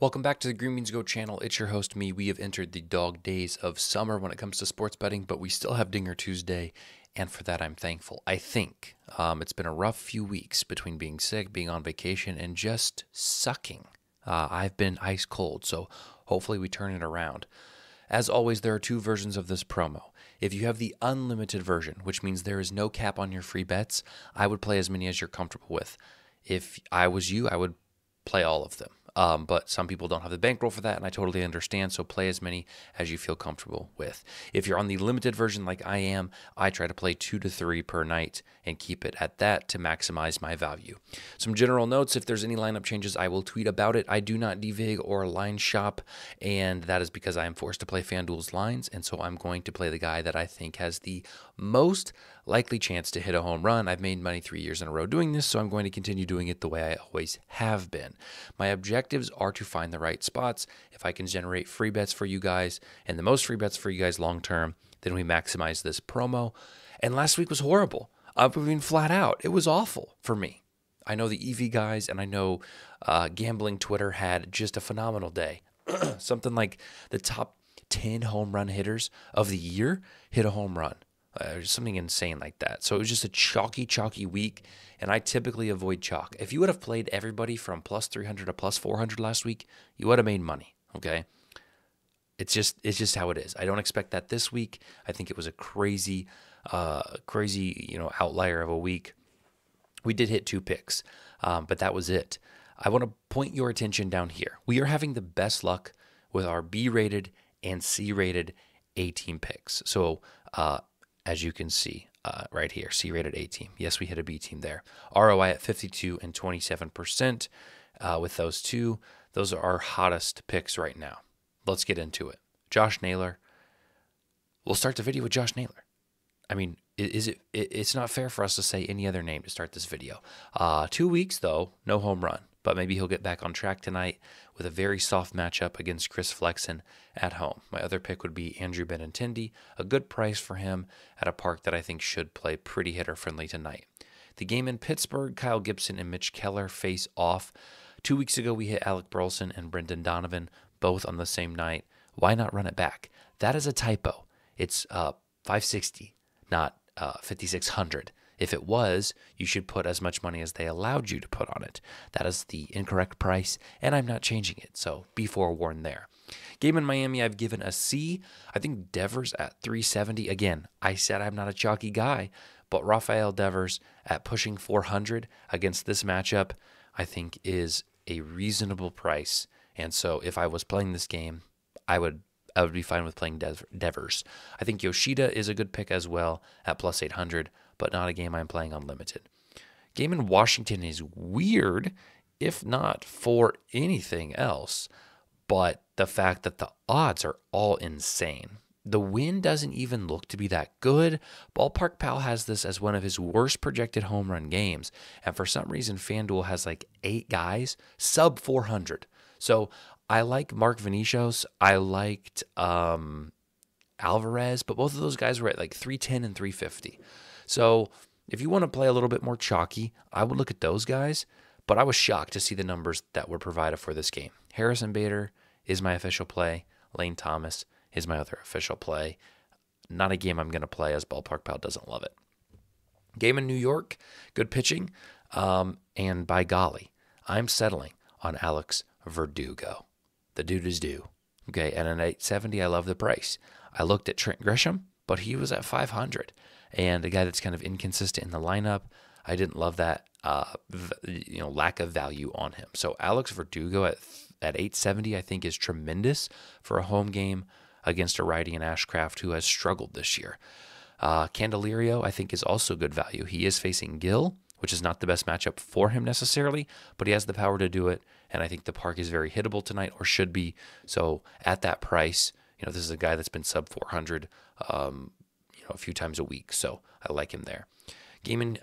Welcome back to the Green Beans Go channel. It's your host, me. We have entered the dog days of summer when it comes to sports betting, but we still have Dinger Tuesday, and for that I'm thankful. I think it's been a rough few weeks between being sick, being on vacation, and just sucking. I've been ice cold, so hopefully we turn it around. As always, there are two versions of this promo. If you have the unlimited version, which means there is no cap on your free bets, I would play as many as you're comfortable with. If I was you, I would play all of them. But some people don't have the bankroll for that, and I totally understand, so play as many as you feel comfortable with. If you're on the limited version like I am, I try to play 2 to 3 per night and keep it at that to maximize my value. Some general notes: if there's any lineup changes, I will tweet about it. I do not devig or line shop, and that is because I am forced to play FanDuel's lines, and so I'm going to play the guy that I think has the most likely chance to hit a home run. I've made money 3 years in a row doing this, so I'm going to continue doing it the way I always have been. My objectives are to find the right spots. If I can generate free bets for you guys and the most free bets for you guys long term, then we maximize this promo. And last week was horrible. I mean, flat out, it was awful for me. I know the EV guys and I know gambling Twitter had just a phenomenal day. Something like the top 10 home run hitters of the year hit a home run. Something insane like that. So it was just a chalky week, and I typically avoid chalk. If you would have played everybody from plus 300 to plus 400 last week, you would have made money, okay? It's just how it is. I don't expect that this week. I think it was a crazy outlier of a week. We did hit 2 picks, but that was it. I want to point your attention down here. We are having the best luck with our B-rated and C-rated A-team picks. So, as you can see right here, C-rated A-team. Yes, we hit a B-team there. ROI at 52 and 27% with those two. Those are our hottest picks right now. Let's get into it. Josh Naylor. We'll start the video with Josh Naylor. I mean, it's not fair for us to say any other name to start this video. 2 weeks, though, no home run. But maybe he'll get back on track tonight with a very soft matchup against Chris Flexen at home. My other pick would be Andrew Benintendi, a good price for him at a park that I think should play pretty hitter-friendly tonight. The game in Pittsburgh, Kyle Gibson and Mitch Keller face off. 2 weeks ago, we hit Alec Burleson and Brendan Donovan, both on the same night. Why not run it back? That is a typo. It's 560, not 5,600. If it was, you should put as much money as they allowed you to put on it. That is the incorrect price, and I'm not changing it, so be forewarned there. Game in Miami, I've given a C. I think Devers at 370. Again, I said I'm not a chalky guy, but Rafael Devers at pushing 400 against this matchup, I think is a reasonable price. And so if I was playing this game, I would be fine with playing Devers. I think Yoshida is a good pick as well at plus 800, but not a game I'm playing unlimited. Game in Washington is weird, if not for anything else, but the fact that the odds are all insane. The win doesn't even look to be that good. Ballpark Pal has this as one of his worst projected home run games, and for some reason FanDuel has like 8 guys sub 400. So I like Mark Vinicius. I liked Alvarez, but both of those guys were at like 310 and 350. So if you want to play a little bit more chalky, I would look at those guys, but I was shocked to see the numbers that were provided for this game. Harrison Bader is my official play. Lane Thomas is my other official play. Not a game I'm going to play as Ballpark Pal doesn't love it. Game in New York, good pitching, and by golly, I'm settling on Alex Verdugo. The dude is due. Okay, and at 870, I love the price. I looked at Trent Grisham, but he was at 500. And a guy that's kind of inconsistent in the lineup, I didn't love that lack of value on him. So Alex Verdugo at 870, I think, is tremendous for a home game against a righty in Ashcraft who has struggled this year. Candelario, I think, is also good value. He is facing Gill, which is not the best matchup for him necessarily, but he has the power to do it, and I think the park is very hittable tonight, or should be. So at that price, this is a guy that's been sub 400 a few times a week, so I like him there. Game in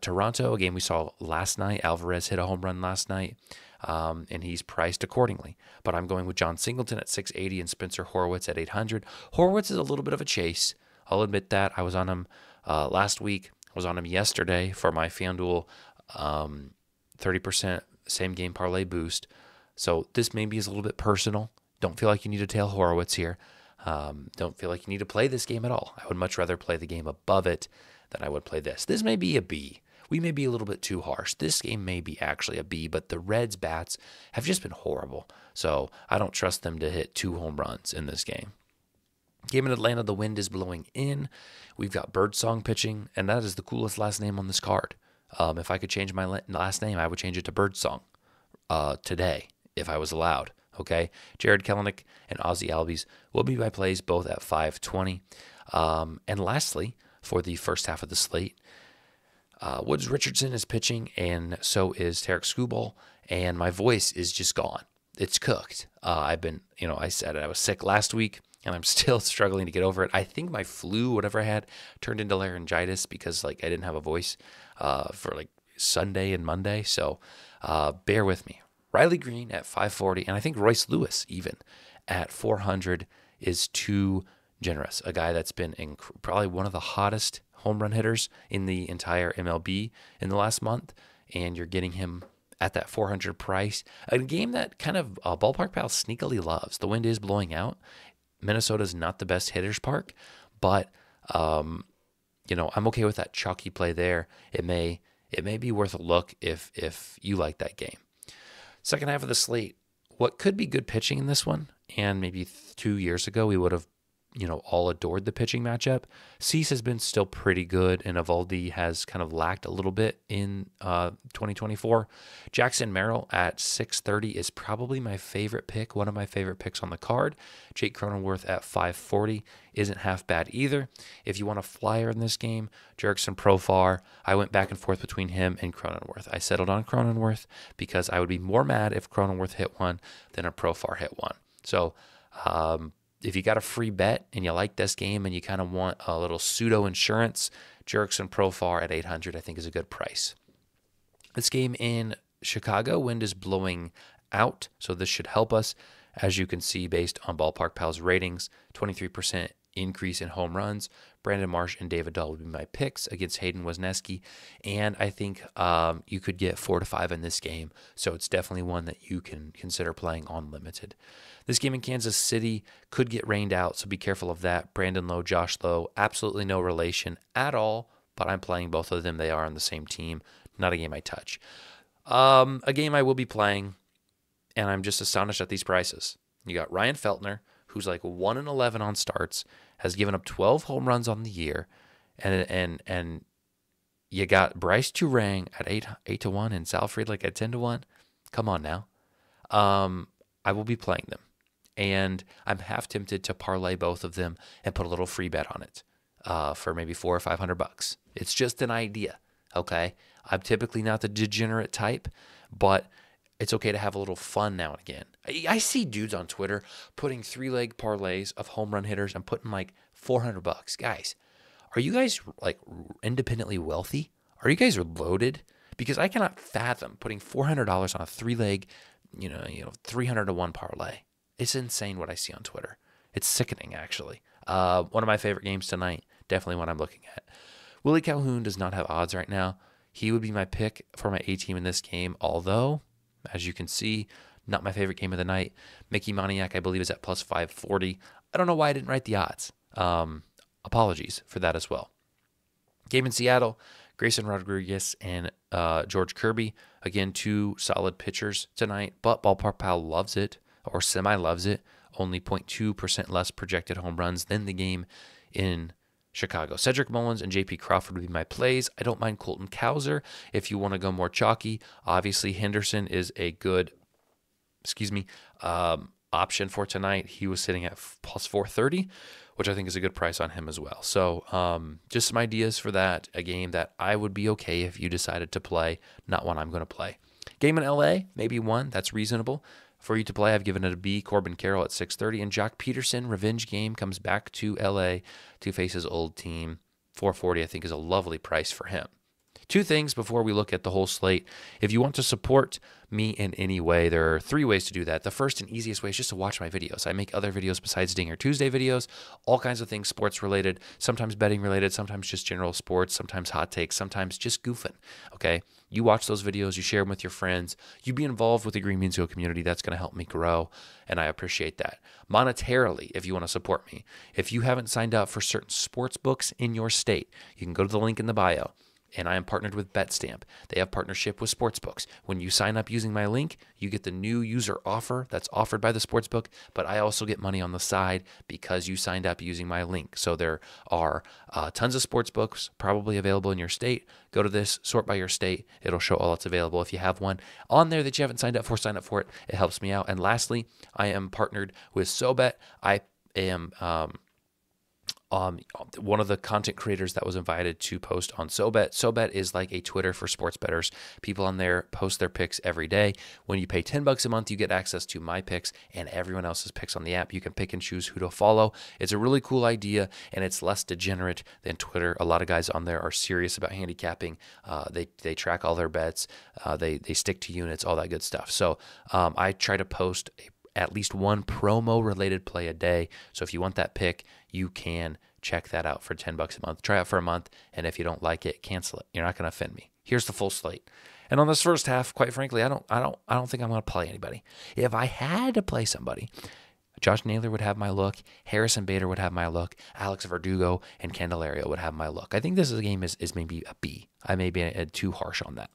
Toronto, a game we saw last night. Alvarez hit a home run last night, and he's priced accordingly. But I'm going with John Singleton at 680 and Spencer Horwitz at 800. Horwitz is a little bit of a chase. I'll admit that. I was on him last week. I was on him yesterday for my FanDuel 30% same game parlay boost. So this maybe is a little bit personal. Don't feel like you need to tail Horowitz here. Don't feel like you need to play this game at all. I would much rather play the game above it than I would play this. This may be a B. We may be a little bit too harsh. This game may be actually a B, but the Reds' bats have just been horrible. So I don't trust them to hit 2 home runs in this game. Game in Atlanta, the wind is blowing in. We've got Birdsong pitching, and that is the coolest last name on this card. If I could change my last name, I would change it to Birdsong today if I was allowed. Okay, Jared Kelenic and Ozzie Albies will be my plays both at 520. And lastly, for the first half of the slate, Woods Richardson is pitching, and so is Tarek Skubal, and my voice is just gone. It's cooked. I've been, I said I was sick last week, and I'm still struggling to get over it. I think my flu, whatever I had, turned into laryngitis because I didn't have a voice for Sunday and Monday. So bear with me. Riley Green at 540, and I think Royce Lewis even at 400 is too generous. A guy that's been probably one of the hottest home run hitters in the entire MLB in the last month, and you're getting him at that 400 price. A game that kind of Ballpark Pal sneakily loves. The wind is blowing out. Minnesota's not the best hitters park, but I'm okay with that chalky play there. It may be worth a look if you like that game. Second half of the slate, what could be good pitching in this one, and maybe 2 years ago we would have, all adored the pitching matchup. Cease has been still pretty good, and Eovaldi has kind of lacked a little bit in 2024. Jackson Merrill at 630 is probably my favorite pick, one of my favorite picks on the card. Jake Cronenworth at 540 isn't half bad either. If you want a flyer in this game, Jurickson Profar, I went back and forth between him and Cronenworth. I settled on Cronenworth because I would be more mad if Cronenworth hit one than a Profar hit one. So, if you got a free bet and you like this game and you kind of want a little pseudo insurance, Jurickson Profar at 800 I think is a good price. This game in Chicago, wind is blowing out, so this should help us. As you can see, based on Ballpark Pal's ratings, 23% increase in home runs. Brandon Marsh and David Dahl would be my picks against Hayden Wesneski, and I think you could get 4 to 5 in this game, so it's definitely one that you can consider playing on limited. This game in Kansas City could get rained out, so be careful of that. Brandon Lowe, Josh Lowe, absolutely no relation at all, but I'm playing both of them. They are on the same team. Not a game I touch. A game I will be playing, and I'm just astonished at these prices. You got Ryan Feltner, who's 1-11 on starts, has given up 12 home runs on the year, and you got Bryce Turang at 8 to 1 and Sal Friedrich at 10 to 1. Come on now. I will be playing them, and I'm half tempted to parlay both of them and put a little free bet on it for maybe $400 or $500. It's just an idea, okay? I'm typically not the degenerate type, but it's okay to have a little fun now and again. I see dudes on Twitter putting 3-leg parlays of home run hitters and putting $400. Guys, are you guys independently wealthy? Are you guys loaded? Because I cannot fathom putting $400 on a 3-leg, 300 to 1 parlay. It's insane what I see on Twitter. It's sickening, actually. One of my favorite games tonight, definitely one I'm looking at. Willie Calhoun does not have odds right now. He would be my pick for my A team in this game, although, as you can see, not my favorite game of the night. Mickey Moniak, I believe, is at plus 540. I don't know why I didn't write the odds. Apologies for that as well. Game in Seattle, Grayson Rodriguez and George Kirby. Again, 2 solid pitchers tonight, but Ballpark Pal loves it, or semi-loves it. Only 0.2% less projected home runs than the game in Chicago. Cedric Mullins and J.P. Crawford would be my plays. I don't mind Colton Cowser if you want to go more chalky. Obviously, Henderson is a good, option for tonight. He was sitting at plus 430, which I think is a good price on him as well. So just some ideas for that. A game that I would be okay if you decided to play, not one I'm going to play. Game in L.A., maybe one. That's reasonable for you to play. I've given it a B. Corbin Carroll at 630. And Jock Peterson, revenge game, comes back to L.A. to face his old team. 440, I think, is a lovely price for him. Two things before we look at the whole slate. If you want to support me in any way, there are three ways to do that. The first and easiest way is just to watch my videos. I make other videos besides Dinger Tuesday videos, all kinds of things sports related, sometimes betting related, sometimes just general sports, sometimes hot takes, sometimes just goofing, okay? You watch those videos, you share them with your friends, you be involved with the Green Beans Go community. That's going to help me grow, and I appreciate that. Monetarily, if you want to support me, if you haven't signed up for certain sports books in your state, you can go to the link in the bio. And I am partnered with BetStamp. They have partnership with sportsbooks. When you sign up using my link, you get the new user offer that's offered by the sportsbook, but I also get money on the side because you signed up using my link. So there are tons of sportsbooks probably available in your state. Go to this, sort by your state. It'll show all that's available. If you have one on there that you haven't signed up for, sign up for it. It helps me out. And lastly, I am partnered with SoBet. I am one of the content creators that was invited to post on SoBet. SoBet is like a Twitter for sports bettors. People on there post their picks every day. When you pay $10 a month, you get access to my picks and everyone else's picks on the app. You can pick and choose who to follow. It's a really cool idea, and it's less degenerate than Twitter. A lot of guys on there are serious about handicapping. They track all their bets. They stick to units, all that good stuff. So I try to post at least one promo-related play a day. So if you want that pick, you can check that out for $10 a month. Try it for a month, and if you don't like it, cancel it. You're not going to offend me. Here's the full slate. And on this first half, quite frankly, I don't think I'm going to play anybody. If I had to play somebody, Josh Naylor would have my look, Harrison Bader would have my look, Alex Verdugo and Candelario would have my look. I think this game is maybe a B. I may be too harsh on that.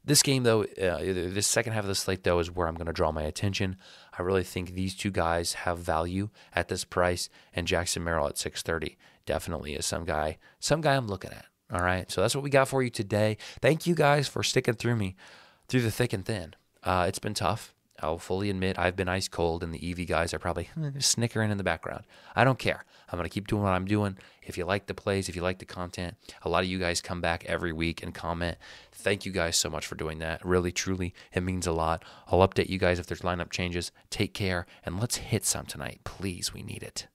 This game, though, this second half of the slate, though, is where I'm going to draw my attention. I really think these two guys have value at this price, and Jackson Merrill at 630 definitely is some guy I'm looking at. All right, so that's what we got for you today. Thank you guys for sticking through me through the thick and thin. It's been tough. I'll fully admit I've been ice cold, and the EV guys are probably snickering in the background. I don't care. I'm going to keep doing what I'm doing. If you like the plays, if you like the content, a lot of you guys come back every week and comment. Thank you guys so much for doing that. Really, truly, it means a lot. I'll update you guys if there's lineup changes. Take care, and let's hit some tonight. Please, we need it.